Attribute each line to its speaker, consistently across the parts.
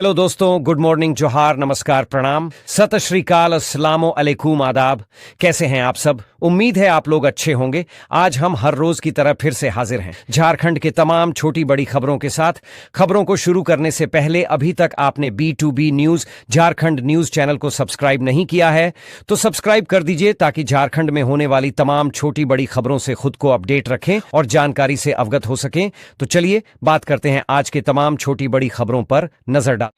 Speaker 1: Hello दोस्तों, good morning, जोहार, नमस्कार, प्रणाम, सत श्री अकाल, अस्सलामो अलैकुम, आदाब। कैसे हैं आप सब? उम्मीद है आप लोग अच्छे होंगे। आज हम हर रोज की तरह फिर से हाजिर हैं झारखंड के तमाम छोटी बड़ी खबरों के साथ। खबरों को शुरू करने से पहले अभी तक आपने B2B news Jharkhand news channel को सब्सक्राइब नहीं किया है तो सब्सक्राइब कर दीजिए ताकि झारखंड में होने वाली तमाम छोटी बड़ी खबरों से खुद को अपडेट रखें और जानकारी से अवगत हो सकें। तो चलिए बात करते हैं आज के तमाम छोटी बड़ी खबरों पर नजर डाल।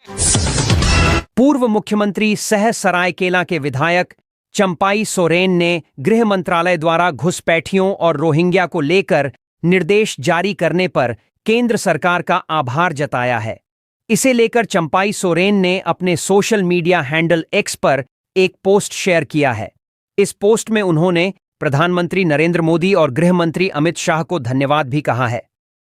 Speaker 1: पूर्व मुख्यमंत्री सह सरायकेला के विधायक चंपाई सोरेन ने गृह मंत्रालय द्वारा घुसपैठियों और रोहिंग्या को लेकर निर्देश जारी करने पर केंद्र सरकार का आभार जताया है। इसे लेकर चंपाई सोरेन ने अपने सोशल मीडिया हैंडल एक्स पर एक पोस्ट शेयर किया है। इस पोस्ट में उन्होंने प्रधानमंत्री नरेंद्र मोदी और गृह मंत्री अमित शाह को धन्यवाद भी कहा है।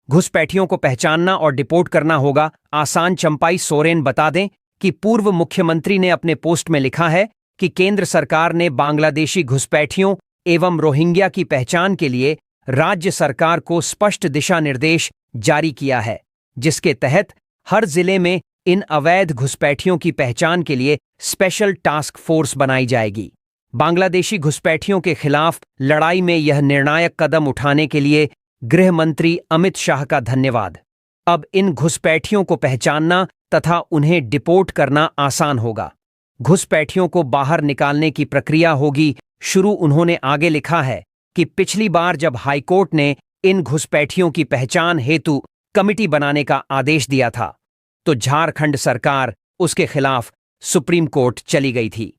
Speaker 1: घुसपैठियों को पहचानना और डिपोर्ट करना होगा आसान। चंपाई सोरेन बता दें कि पूर्व मुख्यमंत्री ने अपने पोस्ट में लिखा है कि केंद्र सरकार ने बांग्लादेशी घुसपैठियों एवं रोहिंग्या की पहचान के लिए राज्य सरकार को स्पष्ट दिशा निर्देश जारी किया है, जिसके तहत हर जिले में इन अवैध घुसपैठियों की पहचान के लिए स्पेशल टास्क फोर्स बनाई जाएगी। बांग्लादेशी घुसपैठियों के खिलाफ लड़ाई में यह निर्णायक कदम उठाने के लिए गृह मंत्री अमित शाह का धन्यवाद। अब इन घुसपैठियों को पहचानना तथा उन्हें डिपोर्ट करना आसान होगा। घुसपैठियों को बाहर निकालने की प्रक्रिया होगी शुरू। उन्होंने आगे लिखा है कि पिछली बार जब हाईकोर्ट ने इन घुसपैठियों की पहचान हेतु कमिटी बनाने का आदेश दिया था तो झारखंड सरकार उसके खिलाफ सुप्रीम कोर्ट चली गई थी।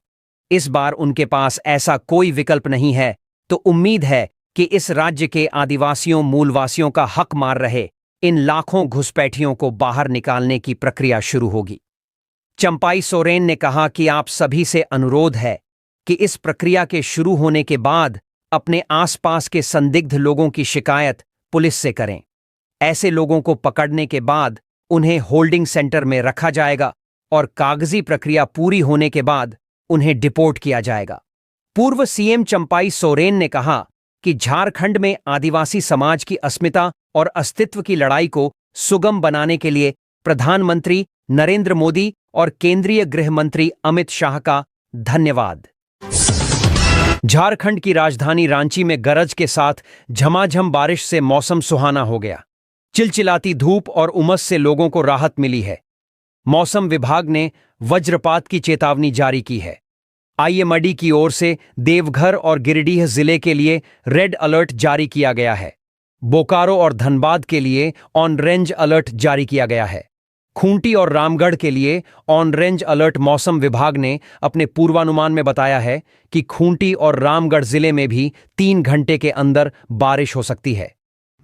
Speaker 1: इस बार उनके पास ऐसा कोई विकल्प नहीं है, तो उम्मीद है कि इस राज्य के आदिवासियों मूलवासियों का हक मार रहे इन लाखों घुसपैठियों को बाहर निकालने की प्रक्रिया शुरू होगी। चंपाई सोरेन ने कहा कि आप सभी से अनुरोध है कि इस प्रक्रिया के शुरू होने के बाद अपने आसपास के संदिग्ध लोगों की शिकायत पुलिस से करें। ऐसे लोगों को पकड़ने के बाद उन्हें होल्डिंग सेंटर में रखा जाएगा और कागजी प्रक्रिया पूरी होने के बाद उन्हें डिपोर्ट किया जाएगा। पूर्व सीएम चंपाई सोरेन ने कहा कि झारखंड में आदिवासी समाज की अस्मिता और अस्तित्व की लड़ाई को सुगम बनाने के लिए प्रधानमंत्री नरेंद्र मोदी और केंद्रीय गृह मंत्री अमित शाह का धन्यवाद। झारखंड की राजधानी रांची में गरज के साथ झमाझम बारिश से मौसम सुहाना हो गया। चिलचिलाती धूप और उमस से लोगों को राहत मिली है। मौसम विभाग ने वज्रपात की चेतावनी जारी की है। IMD की ओर से देवघर और गिरिडीह जिले के लिए रेड अलर्ट जारी किया गया है। बोकारो और धनबाद के लिए ऑन रेंज अलर्ट जारी किया गया है। खूंटी और रामगढ़ के लिए ऑन रेंज अलर्ट। मौसम विभाग ने अपने पूर्वानुमान में बताया है कि खूंटी और रामगढ़ जिले में भी 3 घंटे के अंदर बारिश हो सकती है।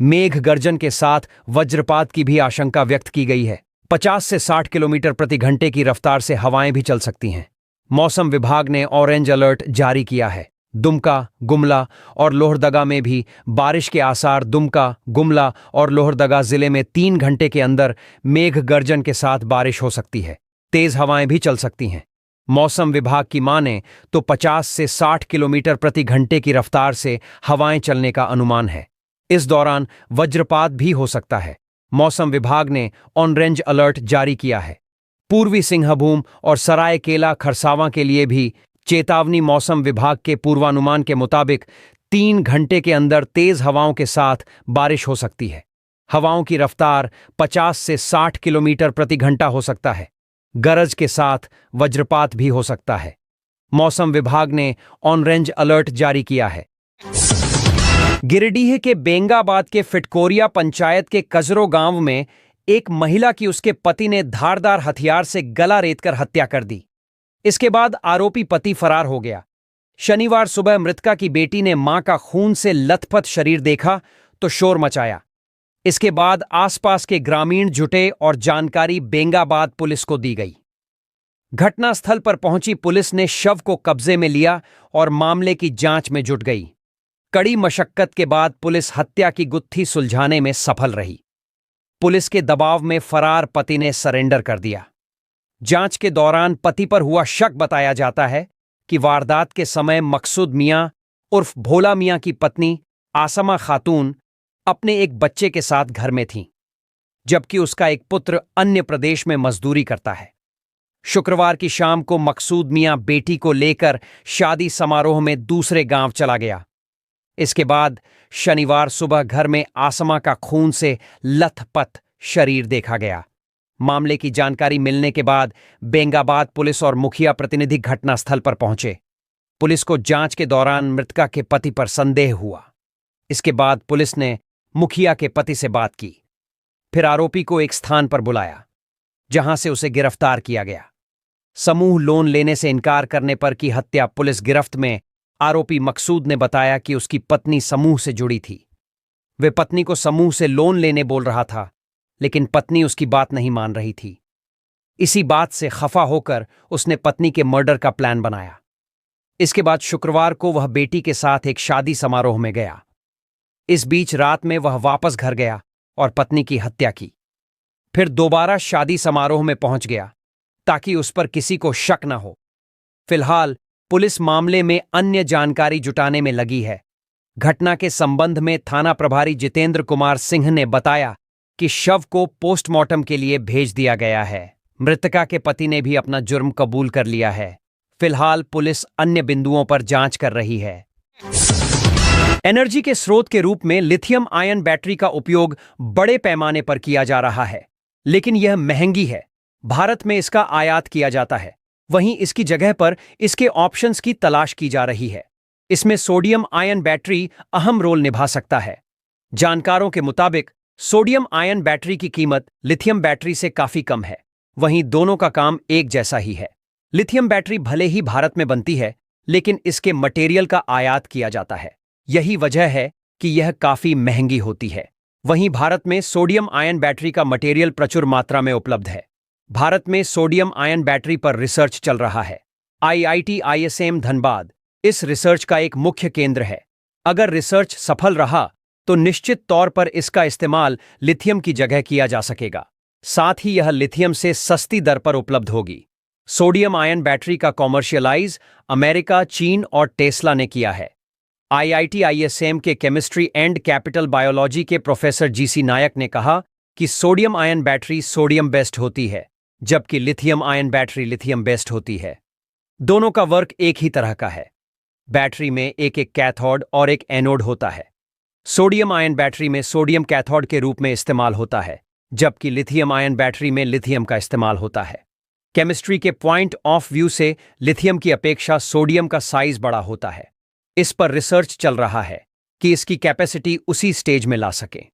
Speaker 1: मेघ गर्जन के साथ वज्रपात की भी आशंका व्यक्त की गई है। 50 से 60 किलोमीटर प्रति घंटे की रफ्तार से हवाएं भी चल सकती हैं। मौसम विभाग ने ऑरेंज अलर्ट जारी किया है। दुमका, गुमला और लोहरदगा में भी बारिश के आसार। दुमका, गुमला और लोहरदगा जिले में 3 घंटे के अंदर मेघ गर्जन के साथ बारिश हो सकती है। तेज हवाएं भी चल सकती हैं। मौसम विभाग की माने तो 50 से 60 किलोमीटर प्रति घंटे की रफ्तार से हवाएं चलने का अनुमान है। इस दौरान वज्रपात भी हो सकता है। मौसम विभाग ने ऑरेंज अलर्ट जारी किया है। पूर्वी सिंहभूम और सरायकेला खरसावां के लिए भी चेतावनी। मौसम विभाग के पूर्वानुमान के मुताबिक 3 घंटे के अंदर तेज हवाओं के साथ बारिश हो सकती है। हवाओं की रफ्तार 50 से 60 किलोमीटर प्रति घंटा हो सकता है। गरज के साथ वज्रपात भी हो सकता है। मौसम विभाग ने ऑरेंज अलर्ट जारी किया है। गिरिडीह के बेंगाबाद के फिटकोरिया पंचायत के कजरो गांव में एक महिला की उसके पति ने धारदार हथियार से गला रेतकर हत्या कर दी। इसके बाद आरोपी पति फरार हो गया। शनिवार सुबह मृतका की बेटी ने मां का खून से लथपथ शरीर देखा तो शोर मचाया। इसके बाद आसपास के ग्रामीण जुटे और जानकारी बेंगाबाद पुलिस को दी गई। घटनास्थल पर पहुंची पुलिस ने शव को कब्जे में लिया और मामले की जांच में जुट गई। कड़ी मशक्कत के बाद पुलिस हत्या की गुत्थी सुलझाने में सफल रही। पुलिस के दबाव में फरार पति ने सरेंडर कर दिया। जांच के दौरान पति पर हुआ शक बताया जाता है कि वारदात के समय मकसूद मियां उर्फ भोला मियां की पत्नी आसमा खातून अपने एक बच्चे के साथ घर में थीं, जबकि उसका एक पुत्र अन्य प्रदेश में मजदूरी करता है। शुक्रवार की शाम को मकसूद मियां बेटी को लेकर शादी समारोह में दूसरे गांव चला गया। इसके बाद शनिवार सुबह घर में आसमा का खून से लथपथ शरीर देखा गया। मामले की जानकारी मिलने के बाद बेंगाबाद पुलिस और मुखिया प्रतिनिधि घटनास्थल पर पहुंचे। पुलिस को जांच के दौरान मृतका के पति पर संदेह हुआ। इसके बाद पुलिस ने मुखिया के पति से बात की, फिर आरोपी को एक स्थान पर बुलाया जहां से उसे गिरफ्तार किया गया। समूह लोन लेने से इनकार करने पर की हत्या पुलिस गिरफ्त में आरोपी मकसूद ने बताया कि उसकी पत्नी समूह से जुड़ी थी। वे पत्नी को समूह से लोन लेने बोल रहा था, लेकिन पत्नी उसकी बात नहीं मान रही थी। इसी बात से खफा होकर उसने पत्नी के मर्डर का प्लान बनाया। इसके बाद शुक्रवार को वह बेटी के साथ एक शादी समारोह में गया। इस बीच रात में वह वापस घर गया और पत्नी की हत्या की। फिर दोबारा शादी समारोह में पहुंच गया ताकि उस पर किसी को शक न हो। फिलहाल पुलिस मामले में अन्य जानकारी जुटाने में लगी है। घटना के संबंध में थाना प्रभारी जितेंद्र कुमार सिंह ने बताया कि शव को पोस्टमार्टम के लिए भेज दिया गया है। मृतका के पति ने भी अपना जुर्म कबूल कर लिया है। फिलहाल पुलिस अन्य बिंदुओं पर जांच कर रही है। एनर्जी के स्रोत के रूप में लिथियम आयन बैटरी का उपयोग बड़े पैमाने पर किया जा रहा है, लेकिन यह महंगी है। भारत में इसका आयात किया जाता है, वहीं इसकी जगह पर इसके ऑप्शंस की तलाश की जा रही है। इसमें सोडियम आयन बैटरी अहम रोल निभा सकता है। जानकारों के मुताबिक सोडियम आयन बैटरी की कीमत लिथियम बैटरी से काफी कम है, वहीं दोनों का काम एक जैसा ही है। लिथियम बैटरी भले ही भारत में बनती है, लेकिन इसके मटेरियल का आयात किया जाता है। यही वजह है कि यह काफी महंगी होती है। वहीं भारत में सोडियम आयन बैटरी का मटेरियल प्रचुर मात्रा में उपलब्ध है। भारत में सोडियम आयन बैटरी पर रिसर्च चल रहा है। IIT ISM धनबाद इस रिसर्च का एक मुख्य केंद्र है। अगर रिसर्च सफल रहा तो निश्चित तौर पर इसका इस्तेमाल लिथियम की जगह किया जा सकेगा। साथ ही यह लिथियम से सस्ती दर पर उपलब्ध होगी। सोडियम आयन बैटरी का कॉमर्शियलाइज अमेरिका, चीन और टेस्ला ने किया है। IIT ISM के केमिस्ट्री एंड कैपिटल बायोलॉजी के प्रोफेसर GC नायक ने कहा कि sodium ion battery sodium based होती है, जबकि lithium ion battery lithium based होती है। दोनों का वर्क एक ही तरह का है। बैटरी में एक एक कैथोड और एक एनोड होता है। सोडियम आयन बैटरी में सोडियम कैथोड के रूप में इस्तेमाल होता है, जबकि लिथियम आयन बैटरी में लिथियम का इस्तेमाल होता है। केमिस्ट्री के पॉइंट ऑफ व्यू से लिथियम की अपेक्षा सोडियम का साइज बड़ा होता है। इस पर रिसर्च चल रहा है कि इसकी कैपेसिटी उसी स्टेज में ला सके।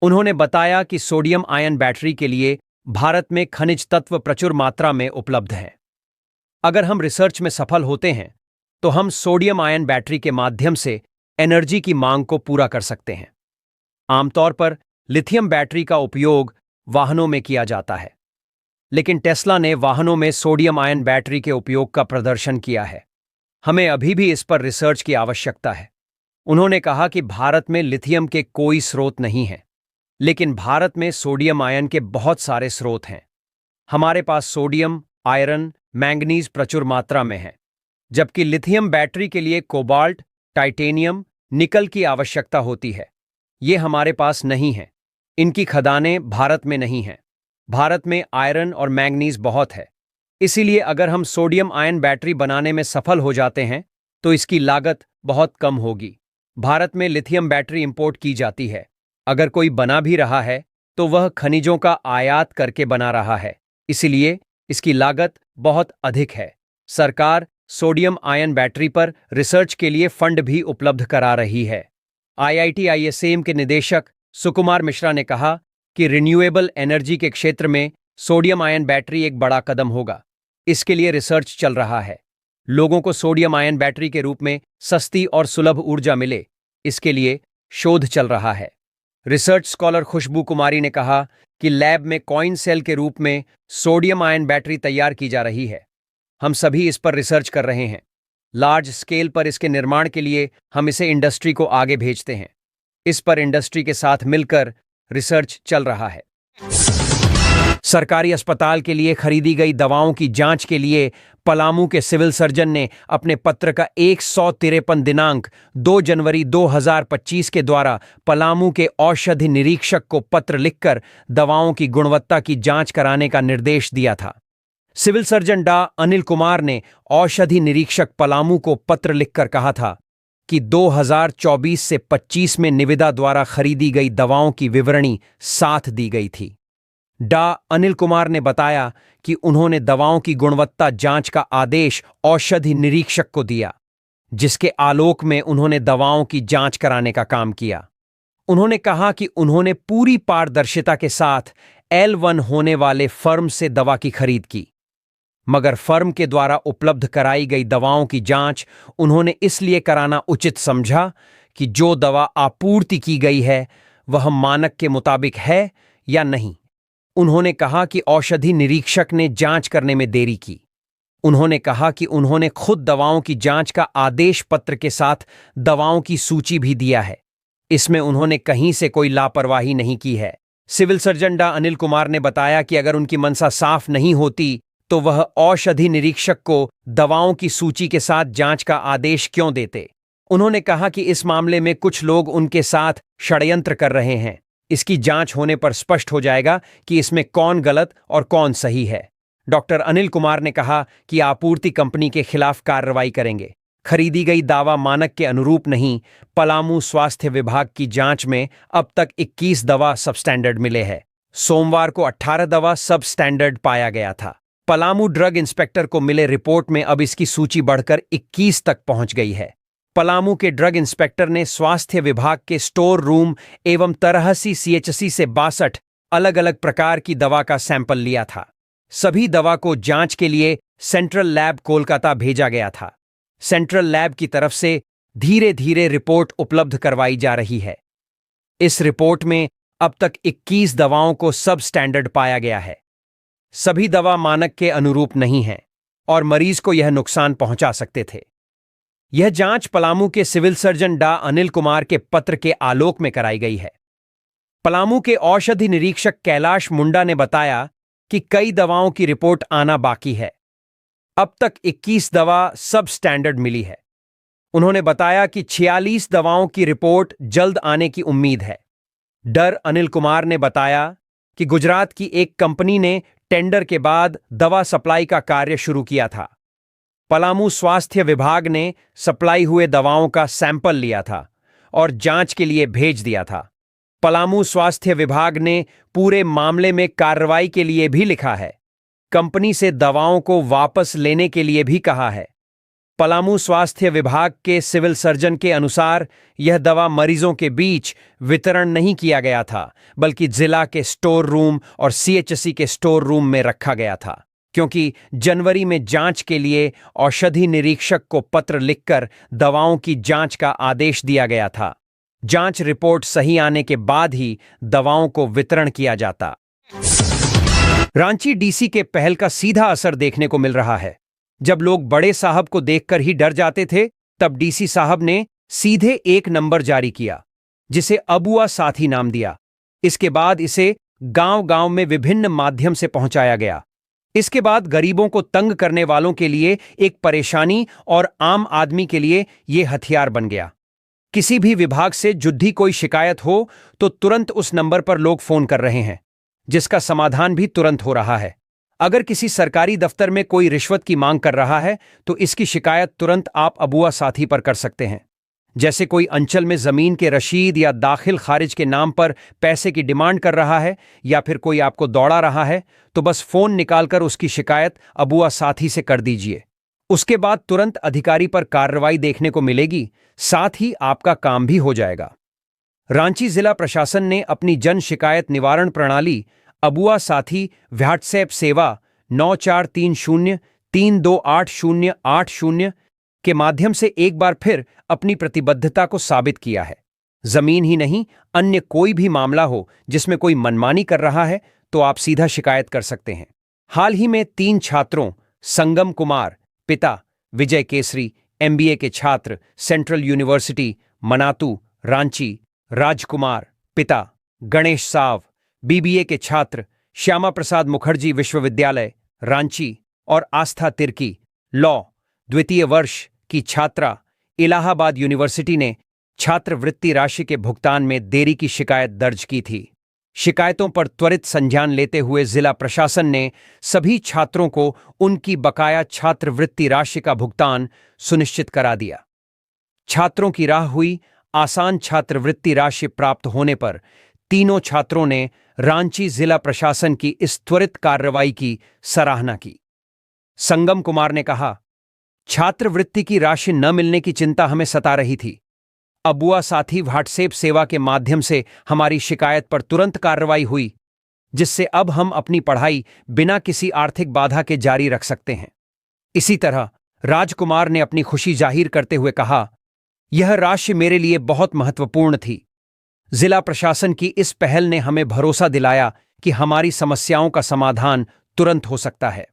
Speaker 1: उन्होंने बताया कि सोडियम आयन बैटरी के लिए भारत में खनिज तत्व प्रचुर मात्रा में उपलब्ध हैं। अगर हम रिसर्च में सफल होते हैं तो हम सोडियम आयन बैटरी के माध्यम से एनर्जी की मांग को पूरा कर सकते हैं। आमतौर पर लिथियम बैटरी का उपयोग वाहनों में किया जाता है, लेकिन टेस्ला ने वाहनों में सोडियम आयन बैटरी के उपयोग का प्रदर्शन किया है। हमें अभी भी इस पर रिसर्च की आवश्यकता है। उन्होंने कहा कि भारत में लिथियम के कोई स्रोत नहीं हैं, लेकिन भारत में सोडियम आयन के बहुत सारे स्रोत हैं। हमारे पास सोडियम, आयरन, मैंगनीज प्रचुर मात्रा में है, जबकि लिथियम बैटरी के लिए कोबाल्ट, टाइटेनियम, निकल की आवश्यकता होती है। ये हमारे पास नहीं है। इनकी खदानें भारत में नहीं हैं। भारत में आयरन और मैंगनीज बहुत है। इसीलिए अगर हम सोडियम आयन बैटरी बनाने में सफल हो जाते हैं तो इसकी लागत बहुत कम होगी। भारत में लिथियम बैटरी इंपोर्ट की जाती है। अगर कोई बना भी रहा है तो वह खनिजों का आयात करके बना रहा है, इसलिए इसकी लागत बहुत अधिक है। सरकार सोडियम आयन बैटरी पर रिसर्च के लिए फंड भी उपलब्ध करा रही है। IIT ISM के निदेशक सुकुमार मिश्रा ने कहा कि रिन्यूएबल एनर्जी के क्षेत्र में सोडियम आयन बैटरी एक बड़ा कदम होगा। इसके लिए रिसर्च चल रहा है। लोगों को सोडियम आयन बैटरी के रूप में सस्ती और सुलभ ऊर्जा मिले, इसके लिए शोध चल रहा है। रिसर्च स्कॉलर खुशबू कुमारी ने कहा कि लैब में कॉइन सेल के रूप में सोडियम आयन बैटरी तैयार की जा रही है। हम सभी इस पर रिसर्च कर रहे हैं। लार्ज स्केल पर इसके निर्माण के लिए हम इसे इंडस्ट्री को आगे भेजते हैं। इस पर इंडस्ट्री के साथ मिलकर रिसर्च चल रहा है। सरकारी अस्पताल के लिए खरीदी गई दवाओं की जांच के लिए पलामू के सिविल सर्जन ने अपने पत्र का 153 दिनांक 2 जनवरी 2025 के द्वारा पलामू के औषधि निरीक्षक को पत्र लिखकर दवाओं की गुणवत्ता की जांच कराने का निर्देश दिया था। सिविल सर्जन डा अनिल कुमार ने औषधि निरीक्षक पलामू को पत्र लिखकर कहा था कि 2024 से 25 में निविदा द्वारा खरीदी गई दवाओं की विवरणी साथ दी गई थी। डा अनिल कुमार ने बताया कि उन्होंने दवाओं की गुणवत्ता जांच का आदेश औषधि निरीक्षक को दिया, जिसके आलोक में उन्होंने दवाओं की जांच कराने का काम किया। उन्होंने कहा कि उन्होंने पूरी पारदर्शिता के साथ L1 होने वाले फर्म से दवा की खरीद की, मगर फर्म के द्वारा उपलब्ध कराई गई दवाओं की जांच उन्होंने इसलिए कराना उचित समझा कि जो दवा आपूर्ति की गई है वह मानक के मुताबिक है या नहीं। उन्होंने कहा कि औषधि निरीक्षक ने जांच करने में देरी की। उन्होंने कहा कि उन्होंने खुद दवाओं की जांच का आदेश पत्र के साथ दवाओं की सूची भी दिया है। इसमें उन्होंने कहीं से कोई लापरवाही नहीं की है। सिविल सर्जन डा अनिल कुमार ने बताया कि अगर उनकी मनसा साफ नहीं होती तो वह औषधि निरीक्षक को दवाओं की सूची के साथ जांच का आदेश क्यों देते। उन्होंने कहा कि इस मामले में कुछ लोग उनके साथ षड्यंत्र कर रहे हैं। इसकी जांच होने पर स्पष्ट हो जाएगा कि इसमें कौन गलत और कौन सही है। डॉक्टर अनिल कुमार ने कहा कि आपूर्ति कंपनी के खिलाफ कार्रवाई करेंगे। खरीदी गई दावा मानक के अनुरूप नहीं। पलामू स्वास्थ्य विभाग की जांच में अब तक 21 दवा सब स्टैंडर्ड मिले हैं। सोमवार को 18 दवा सब स्टैंडर्ड पाया गया था। पलामू ड्रग इंस्पेक्टर को मिले रिपोर्ट में अब इसकी सूची बढ़कर 21 तक पहुंच गई है। पलामू के ड्रग इंस्पेक्टर ने स्वास्थ्य विभाग के स्टोर रूम एवं तरहसी CHC से 62 अलग अलग प्रकार की दवा का सैंपल लिया था। सभी दवा को जांच के लिए सेंट्रल लैब कोलकाता भेजा गया था। सेंट्रल लैब की तरफ से धीरे धीरे रिपोर्ट उपलब्ध करवाई जा रही है। इस रिपोर्ट में अब तक 21 दवाओं को सब स्टैंडर्ड पाया गया है। सभी दवा मानक के अनुरूप नहीं हैं और मरीज को यह नुकसान पहुंचा सकते थे। यह जांच पलामू के सिविल सर्जन डा अनिल कुमार के पत्र के आलोक में कराई गई है। पलामू के औषधि निरीक्षक कैलाश मुंडा ने बताया कि कई दवाओं की रिपोर्ट आना बाकी है। अब तक 21 दवा सब स्टैंडर्ड मिली है। उन्होंने बताया कि 46 दवाओं की रिपोर्ट जल्द आने की उम्मीद है। डर अनिल कुमार ने बताया कि गुजरात की एक कंपनी ने टेंडर के बाद दवा सप्लाई का कार्य शुरू किया था। पलामू स्वास्थ्य विभाग ने सप्लाई हुए दवाओं का सैंपल लिया था और जांच के लिए भेज दिया था। पलामू स्वास्थ्य विभाग ने पूरे मामले में कार्रवाई के लिए भी लिखा है। कंपनी से दवाओं को वापस लेने के लिए भी कहा है। पलामू स्वास्थ्य विभाग के सिविल सर्जन के अनुसार यह दवा मरीजों के बीच वितरण नहीं किया गया था, बल्कि जिला के स्टोर रूम और CHC के स्टोर रूम में रखा गया था, क्योंकि जनवरी में जांच के लिए औषधि निरीक्षक को पत्र लिखकर दवाओं की जांच का आदेश दिया गया था। जांच रिपोर्ट सही आने के बाद ही दवाओं को वितरण किया जाता। रांची DC के पहल का सीधा असर देखने को मिल रहा है। जब लोग बड़े साहब को देखकर ही डर जाते थे, तब DC साहब ने सीधे एक नंबर जारी किया, जिसे अबुआ साथी नाम दिया। इसके बाद इसे गांव-गांव में विभिन्न माध्यम से पहुंचाया गया। इसके बाद गरीबों को तंग करने वालों के लिए एक परेशानी और आम आदमी के लिए यह हथियार बन गया। किसी भी विभाग से जुद्धी कोई शिकायत हो तो तुरंत उस नंबर पर लोग फोन कर रहे हैं, जिसका समाधान भी तुरंत हो रहा है। अगर किसी सरकारी दफ्तर में कोई रिश्वत की मांग कर रहा है तो इसकी शिकायत तुरंत आप अबुआ साथी पर कर सकते हैं। जैसे कोई अंचल में जमीन के रशीद या दाखिल खारिज के नाम पर पैसे की डिमांड कर रहा है या फिर कोई आपको दौड़ा रहा है, तो बस फोन निकालकर उसकी शिकायत अबुआ साथी से कर दीजिए। उसके बाद तुरंत अधिकारी पर कार्रवाई देखने को मिलेगी, साथ ही आपका काम भी हो जाएगा। रांची जिला प्रशासन ने अपनी जन शिकायत निवारण प्रणाली अबुआ साथी व्हाट्सएप सेवा 9430328080 के माध्यम से एक बार फिर अपनी प्रतिबद्धता को साबित किया है। जमीन ही नहीं, अन्य कोई भी मामला हो जिसमें कोई मनमानी कर रहा है तो आप सीधा शिकायत कर सकते हैं। हाल ही में 3 छात्रों संगम कुमार पिता, विजय केसरी MBA के छात्र सेंट्रल यूनिवर्सिटी मनातू रांची, राजकुमार पिता, गणेश साव BBA के छात्र श्यामा प्रसाद मुखर्जी विश्वविद्यालय रांची और आस्था तिर्की लॉ द्वितीय वर्ष की छात्रा इलाहाबाद यूनिवर्सिटी ने छात्रवृत्ति राशि के भुगतान में देरी की शिकायत दर्ज की थी। शिकायतों पर त्वरित संज्ञान लेते हुए जिला प्रशासन ने सभी छात्रों को उनकी बकाया छात्रवृत्ति राशि का भुगतान सुनिश्चित करा दिया। छात्रों की राह हुई आसान छात्रवृत्ति राशि प्राप्त होने पर तीनों छात्रों ने रांची जिला प्रशासन की इस त्वरित कार्रवाई की सराहना की। संगम कुमार ने कहा, छात्रवृत्ति की राशि न मिलने की चिंता हमें सता रही थी। अबुआ साथी व्हाट्सएप सेवा के माध्यम से हमारी शिकायत पर तुरंत कार्रवाई हुई, जिससे अब हम अपनी पढ़ाई बिना किसी आर्थिक बाधा के जारी रख सकते हैं। इसी तरह राजकुमार ने अपनी खुशी जाहिर करते हुए कहा, यह राशि मेरे लिए बहुत महत्वपूर्ण थी। जिला प्रशासन की इस पहल ने हमें भरोसा दिलाया कि हमारी समस्याओं का समाधान तुरंत हो सकता है।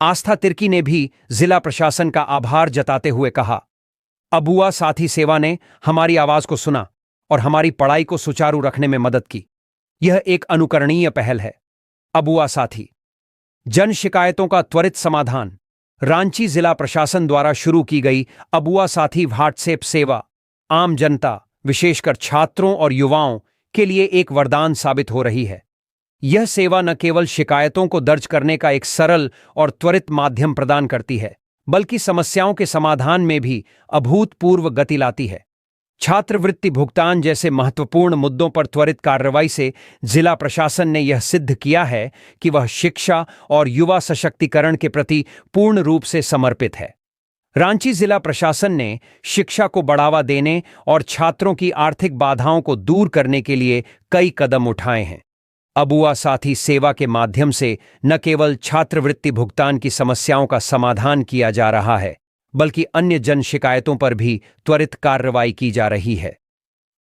Speaker 1: आस्था तिर्की ने भी जिला प्रशासन का आभार जताते हुए कहा, अबुआ साथी सेवा ने हमारी आवाज को सुना और हमारी पढ़ाई को सुचारू रखने में मदद की। यह एक अनुकरणीय पहल है। अबुआ साथी जन शिकायतों का त्वरित समाधान। रांची जिला प्रशासन द्वारा शुरू की गई अबुआ साथी व्हाट्सएप सेवा आम जनता, विशेषकर छात्रों और युवाओं के लिए एक वरदान साबित हो रही है। यह सेवा न केवल शिकायतों को दर्ज करने का एक सरल और त्वरित माध्यम प्रदान करती है, बल्कि समस्याओं के समाधान में भी अभूतपूर्व गति लाती है। छात्रवृत्ति भुगतान जैसे महत्वपूर्ण मुद्दों पर त्वरित कार्रवाई से जिला प्रशासन ने यह सिद्ध किया है कि वह शिक्षा और युवा सशक्तिकरण के प्रति पूर्ण रूप से समर्पित है। रांची जिला प्रशासन ने शिक्षा को बढ़ावा देने और छात्रों की आर्थिक बाधाओं को दूर करने के लिए कई कदम उठाए हैं। अबुआ साथी सेवा के माध्यम से न केवल छात्रवृत्ति भुगतान की समस्याओं का समाधान किया जा रहा है, बल्कि अन्य जन शिकायतों पर भी त्वरित कार्रवाई की जा रही है।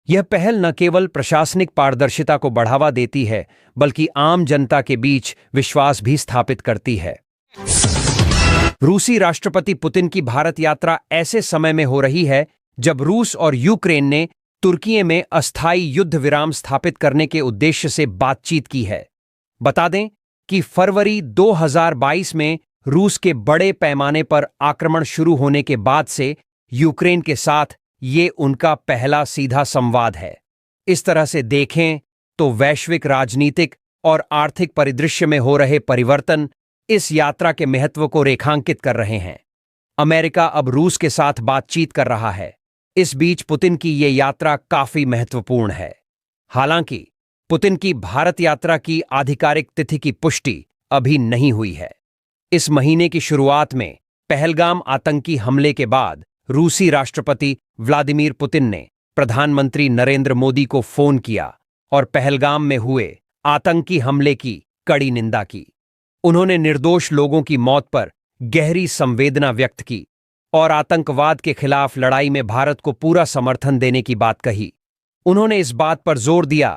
Speaker 1: यह पहल न केवल प्रशासनिक पारदर्शिता को बढ़ावा देती है, बल्कि आम जनता के बीच विश्वास भी स्थापित करती है। रूसी राष्ट्रपति पुतिन की भारत यात्रा ऐसे समय में हो रही है जब रूस और यूक्रेन ने तुर्की में अस्थायी युद्ध विराम स्थापित करने के उद्देश्य से बातचीत की है। बता दें कि फरवरी 2022 में रूस के बड़े पैमाने पर आक्रमण शुरू होने के बाद से यूक्रेन के साथ ये उनका पहला सीधा संवाद है। इस तरह से देखें तो वैश्विक राजनीतिक और आर्थिक परिदृश्य में हो रहे परिवर्तन इस यात्रा के महत्व को रेखांकित कर रहे हैं। अमेरिका अब रूस के साथ बातचीत कर रहा है। इस बीच पुतिन की ये यात्रा काफी महत्वपूर्ण है। हालांकि पुतिन की भारत यात्रा की आधिकारिक तिथि की पुष्टि अभी नहीं हुई है। इस महीने की शुरुआत में पहलगाम आतंकी हमले के बाद रूसी राष्ट्रपति व्लादिमीर पुतिन ने प्रधानमंत्री नरेंद्र मोदी को फोन किया और पहलगाम में हुए आतंकी हमले की कड़ी निंदा की। उन्होंने निर्दोष लोगों की मौत पर गहरी संवेदना व्यक्त की और आतंकवाद के खिलाफ लड़ाई में भारत को पूरा समर्थन देने की बात कही। उन्होंने इस बात पर जोर दिया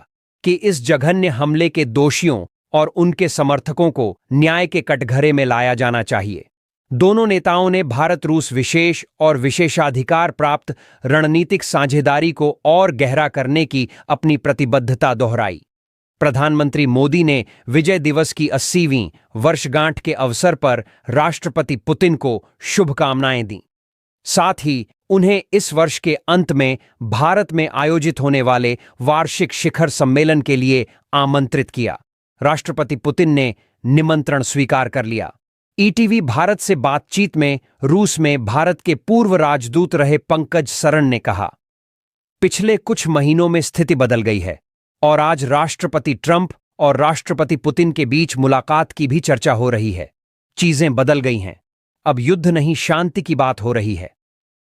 Speaker 1: कि इस जघन्य हमले के दोषियों और उनके समर्थकों को न्याय के कटघरे में लाया जाना चाहिए। दोनों नेताओं ने भारत रूस विशेष और विशेषाधिकार प्राप्त रणनीतिक साझेदारी को और गहरा करने की अपनी प्रतिबद्धता दोहराई। प्रधानमंत्री मोदी ने विजय दिवस की 80वीं वर्षगांठ के अवसर पर राष्ट्रपति पुतिन को शुभकामनाएं दी। साथ ही उन्हें इस वर्ष के अंत में भारत में आयोजित होने वाले वार्षिक शिखर सम्मेलन के लिए आमंत्रित किया। राष्ट्रपति पुतिन ने निमंत्रण स्वीकार कर लिया। ईटीवी भारत से बातचीत में रूस में भारत के पूर्व राजदूत रहे पंकज सरन ने कहा, पिछले कुछ महीनों में स्थिति बदल गई है और आज राष्ट्रपति ट्रंप और राष्ट्रपति पुतिन के बीच मुलाकात की भी चर्चा हो रही है। चीजें बदल गई हैं। अब युद्ध नहीं, शांति की बात हो रही है।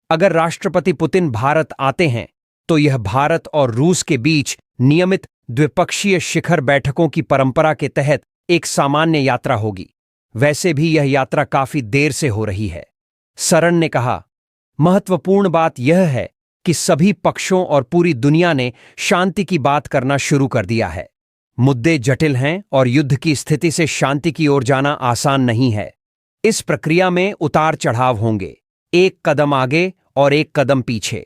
Speaker 1: अगर राष्ट्रपति पुतिन भारत आते हैं तो यह भारत और रूस के बीच नियमित द्विपक्षीय शिखर बैठकों की परंपरा के तहत एक सामान्य यात्रा होगी। वैसे भी यह यात्रा काफी देर से हो रही है। सरन ने कहा, महत्वपूर्ण बात यह है कि सभी पक्षों और पूरी दुनिया ने शांति की बात करना शुरू कर दिया है। मुद्दे जटिल हैं और युद्ध की स्थिति से शांति की ओर जाना आसान नहीं है। इस प्रक्रिया में उतार चढ़ाव होंगे, एक कदम आगे और एक कदम पीछे।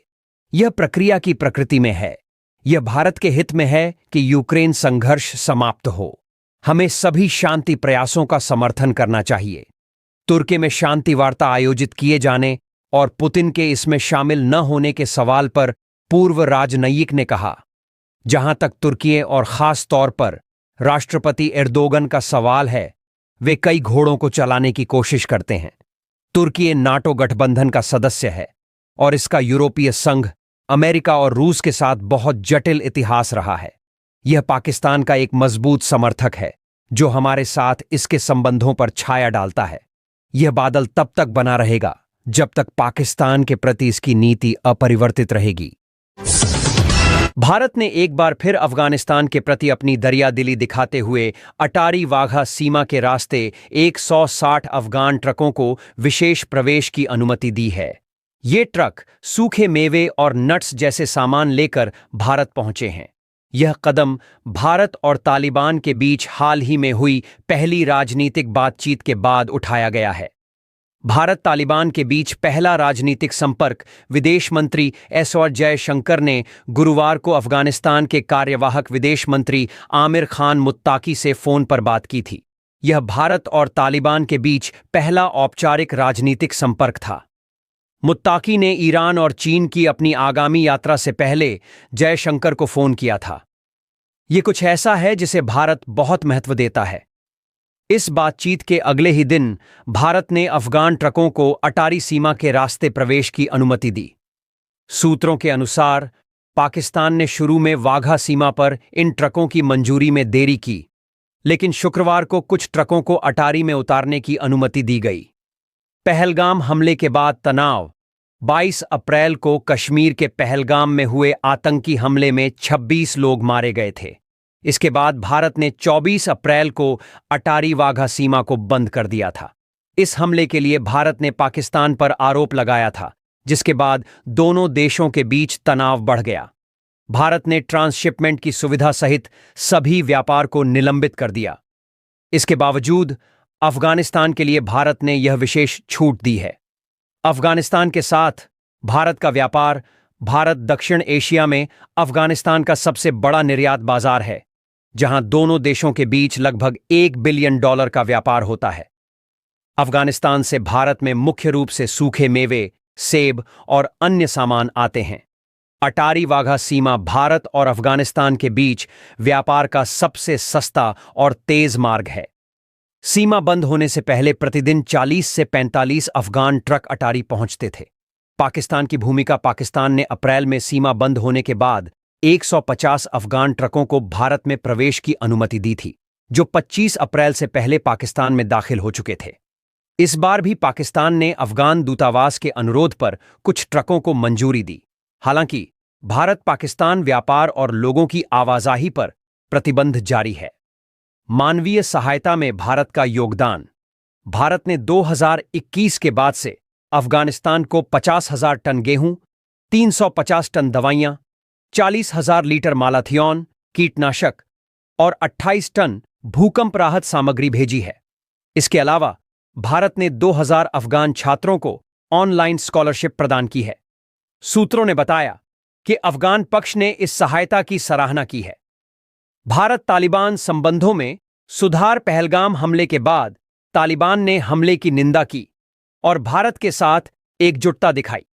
Speaker 1: यह प्रक्रिया की प्रकृति में है। यह भारत के हित में है कि यूक्रेन संघर्ष समाप्त हो। हमें सभी शांति प्रयासों का समर्थन करना चाहिए। तुर्की में शांति वार्ता आयोजित किए जाने और पुतिन के इसमें शामिल न होने के सवाल पर पूर्व राजनयिक ने कहा, जहां तक तुर्की और खास तौर पर राष्ट्रपति एर्दोगन का सवाल है, वे कई घोड़ों को चलाने की कोशिश करते हैं। तुर्की नाटो गठबंधन का सदस्य है और इसका यूरोपीय संघ, अमेरिका और रूस के साथ बहुत जटिल इतिहास रहा है। यह पाकिस्तान का एक मजबूत समर्थक है जो हमारे साथ इसके संबंधों पर छाया डालता है। यह बादल तब तक बना रहेगा जब तक पाकिस्तान के प्रति इसकी नीति अपरिवर्तित रहेगी। भारत ने एक बार फिर अफगानिस्तान के प्रति अपनी दरियादिली दिखाते हुए अटारी वाघा सीमा के रास्ते 160 अफगान ट्रकों को विशेष प्रवेश की अनुमति दी है। ये ट्रक सूखे मेवे और नट्स जैसे सामान लेकर भारत पहुंचे हैं। यह कदम भारत और तालिबान के बीच हाल ही में हुई पहली राजनीतिक बातचीत के बाद उठाया गया है। भारत तालिबान के बीच पहला राजनीतिक संपर्क विदेश मंत्री एस जयशंकर ने गुरुवार को अफगानिस्तान के कार्यवाहक विदेश मंत्री आमिर खान मुत्ताकी से फोन पर बात की थी। यह भारत और तालिबान के बीच पहला औपचारिक राजनीतिक संपर्क था। मुत्ताकी ने ईरान और चीन की अपनी आगामी यात्रा से पहले जयशंकर को फोन किया था। यह कुछ ऐसा है जिसे भारत बहुत महत्व देता है। इस बातचीत के अगले ही दिन भारत ने अफगान ट्रकों को अटारी सीमा के रास्ते प्रवेश की अनुमति दी। सूत्रों के अनुसार पाकिस्तान ने शुरू में वाघा सीमा पर इन ट्रकों की मंजूरी में देरी की, लेकिन शुक्रवार को कुछ ट्रकों को अटारी में उतारने की अनुमति दी गई। पहलगाम हमले के बाद तनाव 22 अप्रैल को कश्मीर के पहलगाम में हुए आतंकी हमले में 26 लोग मारे गए थे। इसके बाद भारत ने 24 अप्रैल को अटारी वाघा सीमा को बंद कर दिया था। इस हमले के लिए भारत ने पाकिस्तान पर आरोप लगाया था, जिसके बाद दोनों देशों के बीच तनाव बढ़ गया। भारत ने ट्रांसशिपमेंट की सुविधा सहित सभी व्यापार को निलंबित कर दिया। इसके बावजूद अफगानिस्तान के लिए भारत ने यह विशेष छूट दी है। अफगानिस्तान के साथ भारत का व्यापार, भारत दक्षिण एशिया में अफगानिस्तान का सबसे बड़ा निर्यात बाजार है, जहां दोनों देशों के बीच लगभग $1 बिलियन का व्यापार होता है। अफगानिस्तान से भारत में मुख्य रूप से सूखे मेवे, सेब और अन्य सामान आते हैं। अटारी वाघा सीमा भारत और अफगानिस्तान के बीच व्यापार का सबसे सस्ता और तेज मार्ग है। सीमा बंद होने से पहले प्रतिदिन 40 से 45 अफगान ट्रक अटारी पहुंचते थे। पाकिस्तान की भूमिका पाकिस्तान ने अप्रैल में सीमा बंद होने के बाद 150 अफगान ट्रकों को भारत में प्रवेश की अनुमति दी थी, जो 25 अप्रैल से पहले पाकिस्तान में दाखिल हो चुके थे। इस बार भी पाकिस्तान ने अफगान दूतावास के अनुरोध पर कुछ ट्रकों को मंजूरी दी। हालांकि भारत पाकिस्तान व्यापार और लोगों की आवाजाही पर प्रतिबंध जारी है। मानवीय सहायता में भारत का योगदान। भारत ने 2021 के बाद से अफगानिस्तान को 50,000 टन गेहूं, 350 टन दवाइयां, 40,000 लीटर मालाथियन, कीटनाशक और 28 टन भूकंप राहत सामग्री भेजी है। इसके अलावा भारत ने 2000 अफगान छात्रों को ऑनलाइन स्कॉलरशिप प्रदान की है। सूत्रों ने बताया कि अफगान पक्ष ने इस सहायता की सराहना की है। भारत तालिबान संबंधों में सुधार। पहलगाम हमले के बाद तालिबान ने हमले की निंदा की और भारत के साथ एकजुटता दिखाई।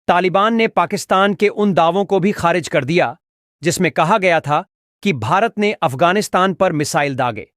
Speaker 1: तालिबान ने पाकिस्तान के उन दावों को भी खारिज कर दिया जिसमें कहा गया था कि भारत ने अफगानिस्तान पर मिसाइल दागे।